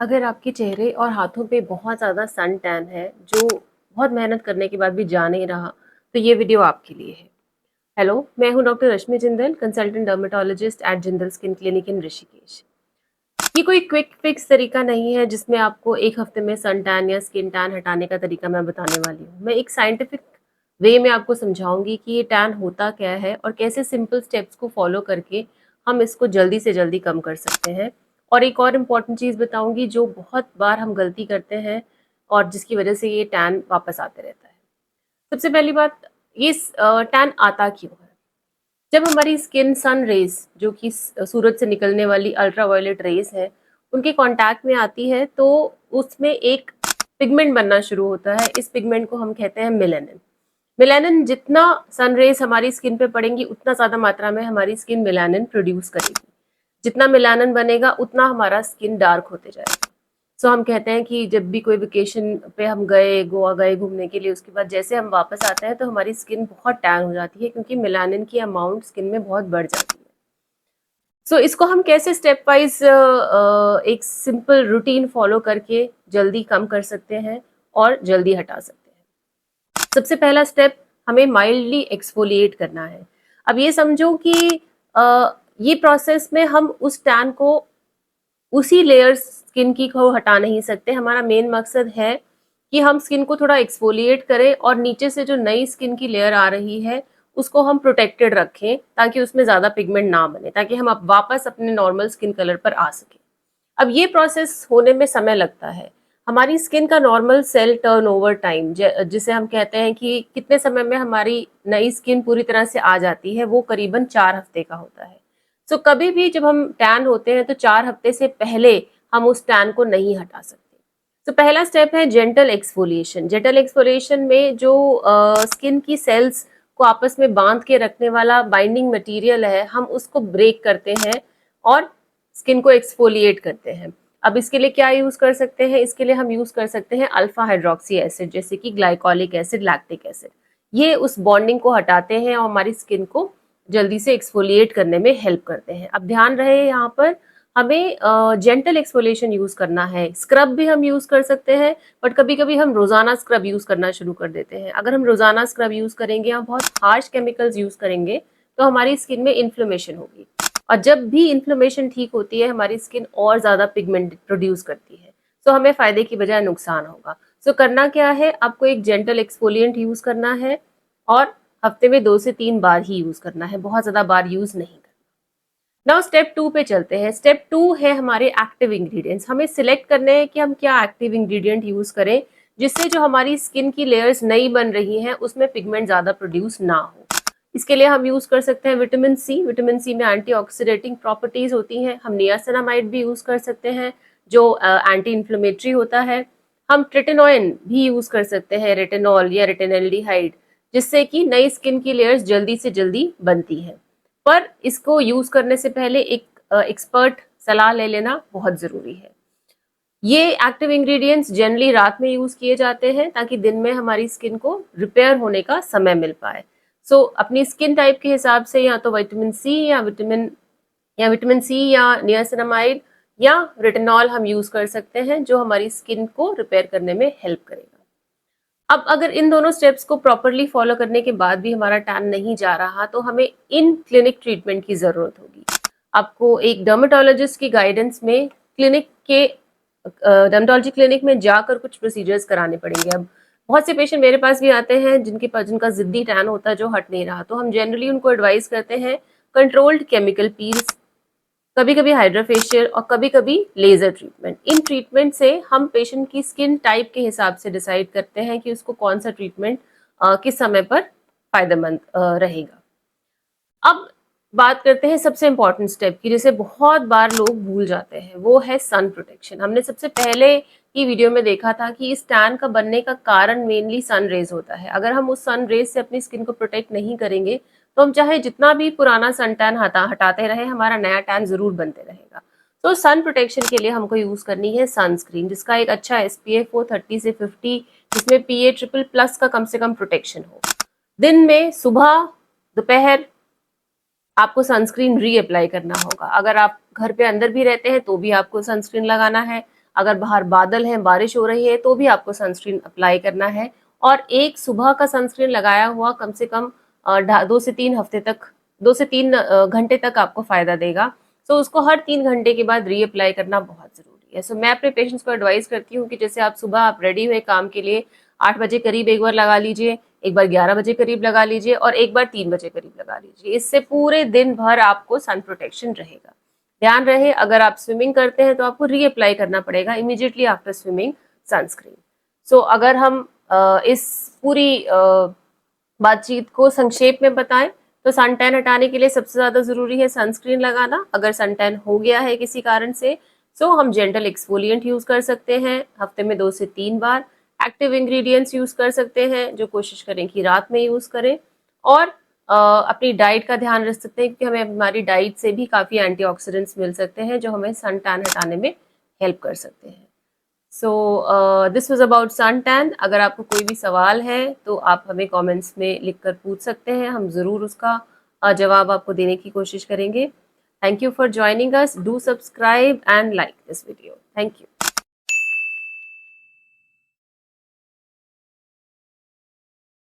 अगर आपके चेहरे और हाथों पे बहुत ज़्यादा सन टैन है, जो बहुत मेहनत करने के बाद भी जा नहीं रहा, तो ये वीडियो आपके लिए है। हेलो, मैं हूँ doctor Rashmi Jindal, consultant dermatologist at Jindal skin clinic in Rishikesh. ये कोई क्विक फिक्स तरीका नहीं है जिसमें आपको एक हफ्ते में सन टैन या स्किन टैन हटाने का तरीका मैं बताने वाली हूँ। मैं एक साइंटिफिक वे में आपको समझाऊंगी कि ये टैन होता क्या है और कैसे सिंपल स्टेप्स को फॉलो करके हम इसको जल्दी से जल्दी कम कर सकते हैं। और एक और इम्पॉर्टेंट चीज़ बताऊंगी जो बहुत बार हम गलती करते हैं और जिसकी वजह से ये टैन वापस आते रहता है। सबसे पहली बात, ये टैन आता क्यों है? जब हमारी स्किन सन रेज, जो कि सूरज से निकलने वाली अल्ट्रावायलेट रेज है, उनके कांटेक्ट में आती है तो उसमें एक पिगमेंट बनना शुरू होता है। इस पिगमेंट को हम कहते हैं मेलानिन। मेलानिन जितना सन रेज हमारी स्किन पे पड़ेंगी उतना ज्यादा मात्रा में हमारी स्किन मेलानिन प्रोड्यूस करेगी। जितना मेलानिन बनेगा उतना हमारा स्किन डार्क होते जाएगा। सो हम कहते हैं कि जब भी कोई वेकेशन पे हम गए, गोवा गए घूमने के लिए, उसके बाद जैसे हम वापस आते हैं तो हमारी स्किन बहुत टैन हो जाती है, क्योंकि मेलानिन की अमाउंट स्किन में बहुत बढ़ जाती है। सो इसको हम कैसे स्टेप वाइज एक सिंपल रूटीन फॉलो करके जल्दी कम कर सकते हैं और जल्दी हटा सकते हैं। सबसे पहला स्टेप, हमें माइल्डली एक्सफोलिएट करना है। अब ये समझो कि ये प्रोसेस में हम उस टैन को उसी लेयर स्किन की को हटा नहीं सकते। हमारा मेन मकसद है कि हम स्किन को थोड़ा एक्सफोलिएट करें और नीचे से जो नई स्किन की लेयर आ रही है उसको हम प्रोटेक्टेड रखें, ताकि उसमें ज्यादा पिगमेंट ना बने, ताकि हम अब वापस अपने नॉर्मल स्किन कलर पर आ सके। अब ये प्रोसेस होने में समय लगता है। हमारी स्किन का नॉर्मल सेल टर्नओवर टाइम, जिसे हम कहते हैं कि कितने समय में हमारी नई स्किन पूरी तरह से आ जाती है, वो करीबन 4 हफ्ते का होता है। सो कभी भी जब हम टैन होते हैं तो 4 हफ्ते से पहले हम उस टैन को नहीं हटा सकते। तो पहला स्टेप है जेंटल एक्सफोलिएशन। जेंटल एक्सफोलिएशन में जो स्किन की सेल्स को आपस में बांध के रखने वाला बाइंडिंग मटेरियल है, हम उसको ब्रेक करते हैं और स्किन को एक्सफोलिएट करते हैं। अब इसके लिए क्या यूज कर सकते हैं? इसके लिए हम यूज कर सकते हैं अल्फा हाइड्रोक्सी एसिड, जैसे कि ग्लाइकोलिक एसिड, लैक्टिक एसिड। ये उस बॉन्डिंग को हटाते हैं और हमारी स्किन को जल्दी से एक्सफोलिएट करने में हेल्प करते हैं। अब ध्यान रहे, यहाँ पर हमें जेंटल एक्सफोलिएशन यूज करना है। स्क्रब भी हम यूज कर सकते हैं, बट कभी कभी हम रोजाना स्क्रब यूज करना शुरू कर देते हैं। अगर हम रोजाना स्क्रब यूज करेंगे या बहुत हार्श केमिकल्स यूज करेंगे तो हमारी स्किन में इन्फ्लेमेशन होगी, और जब भी इन्फ्लेमेशन ठीक होती है हमारी स्किन और ज्यादा पिगमेंट प्रोड्यूस करती है। सो हमें फायदे की बजाय नुकसान होगा। सो करना क्या है, आपको एक जेंटल एक्सफोलिएंट यूज करना है और हफ्ते में 2 से 3 बार ही यूज करना है, बहुत ज्यादा बार यूज नहीं करना। नाउ स्टेप 2 पे चलते हैं। स्टेप 2 है हमारे एक्टिव इंग्रेडिएंट्स। हमें सिलेक्ट करने हैं कि हम क्या एक्टिव इंग्रेडिएंट यूज करें, जिससे जो हमारी स्किन की लेयर्स नई बन रही हैं उसमें पिगमेंट ज्यादा प्रोड्यूस ना हो। इसके लिए हम यूज कर सकते हैं विटामिन सी। विटामिन सी में एंटीऑक्सीडेटिंग प्रॉपर्टीज होती हैं। हम नियासिनामाइड भी यूज कर सकते हैं, जो एंटी इन्फ्लेमेटरी होता है। हम ट्रेटेनॉइन भी यूज कर सकते हैं, रेटेनॉल या रेटेनल्डिहाइड, जिससे कि नई स्किन की लेयर्स जल्दी से जल्दी बनती है। पर इसको यूज करने से पहले एक एक्सपर्ट सलाह ले लेना बहुत जरूरी है। ये एक्टिव इंग्रेडिएंट्स जनरली रात में यूज किए जाते हैं, ताकि दिन में हमारी स्किन को रिपेयर होने का समय मिल पाए। सो अपनी स्किन टाइप के हिसाब से या तो विटामिन सी या नियासिनामाइड या रेटिनॉल हम यूज कर सकते हैं, जो हमारी स्किन को रिपेयर करने में हेल्प करेगा। अब अगर इन दोनों स्टेप्स को प्रॉपरली फॉलो करने के बाद भी हमारा टैन नहीं जा रहा, तो हमें इन क्लिनिक ट्रीटमेंट की जरूरत होगी। आपको एक डर्मेटोलॉजिस्ट की गाइडेंस में डर्मेटोलॉजी क्लिनिक में जाकर कुछ प्रोसीजर्स कराने पड़ेंगे। अब बहुत से पेशेंट मेरे पास भी आते हैं जिनका जिद्दी टैन होता है, जो हट नहीं रहा, तो हम जनरली उनको एडवाइस करते हैं कंट्रोल्ड केमिकल पील्स, कभी कभी हाइड्रोफेशियल और कभी कभी लेजर ट्रीटमेंट। इन ट्रीटमेंट से हम पेशेंट की स्किन टाइप के हिसाब से डिसाइड करते हैं कि उसको कौन सा ट्रीटमेंट किस समय पर फायदेमंद रहेगा। अब बात करते हैं सबसे इंपॉर्टेंट स्टेप की, जिसे बहुत बार लोग भूल जाते हैं, वो है सन प्रोटेक्शन। हमने सबसे पहले की वीडियो में देखा था कि इस टैन का बनने का कारण मेनली सन रेज होता है। अगर हम उस सन रेज से अपनी स्किन को प्रोटेक्ट नहीं करेंगे तो हम चाहे जितना भी पुराना सन टैन हटाते रहे, हमारा नया टैन जरूर बनते रहेगा। तो सन प्रोटेक्शन के लिए हमको यूज करनी है सनस्क्रीन, जिसका एक अच्छा SPF हो 30 से 50, जिसमें PA++ का कम से कम प्रोटेक्शन हो। दिन में सुबह दोपहर आपको सनस्क्रीन री अप्लाई करना होगा। अगर आप घर पे अंदर भी रहते हैं तो भी आपको सनस्क्रीन लगाना है। अगर बाहर बादल हैं, बारिश हो रही है, तो भी आपको सनस्क्रीन अप्लाई करना है। और एक सुबह का सनस्क्रीन लगाया हुआ कम से कम 2 से 3 हफ्ते तक, 2 से 3 घंटे तक आपको फ़ायदा देगा। सो उसको हर 3 घंटे के बाद रीअप्लाई करना बहुत ज़रूरी है। सो मैं अपने पेशेंट्स को एडवाइस करती हूँ कि जैसे आप सुबह आप रेडी हुए काम के लिए 8 बजे करीब एक बार लगा लीजिए, एक बार 11 बजे करीब लगा लीजिए और एक बार 3 बजे करीब लगा लीजिए। इससे पूरे दिन भर आपको सन प्रोटेक्शन रहेगा। ध्यान रहे, अगर आप स्विमिंग करते हैं तो आपको रीअप्लाई करना पड़ेगा इमीडिएटली आफ्टर स्विमिंग सनस्क्रीन। सो अगर हम इस पूरी बातचीत को संक्षेप में बताएं तो सन टैन हटाने के लिए सबसे ज्यादा जरूरी है सनस्क्रीन लगाना। अगर सन टैन हो गया है किसी कारण से, सो हम जेंटल एक्सफोलिएंट यूज कर सकते हैं हफ्ते में 2 से 3 बार। एक्टिव इंग्रेडिएंट्स यूज कर सकते हैं, जो कोशिश करें कि रात में यूज करें। और अपनी डाइट का ध्यान रख सकते हैं, क्योंकि हमें हमारी डाइट से भी काफी एंटीऑक्सीडेंट्स मिल सकते हैं, जो हमें सन टैन हटाने में हेल्प कर सकते हैं। So this was about sun tan. अगर आपको कोई भी सवाल है तो आप हमें कमेंट्स में लिखकर पूछ सकते हैं, हम ज़रूर उसका जवाब आपको देने की कोशिश करेंगे। Thank you for joining us. Do subscribe and like this video. Thank you.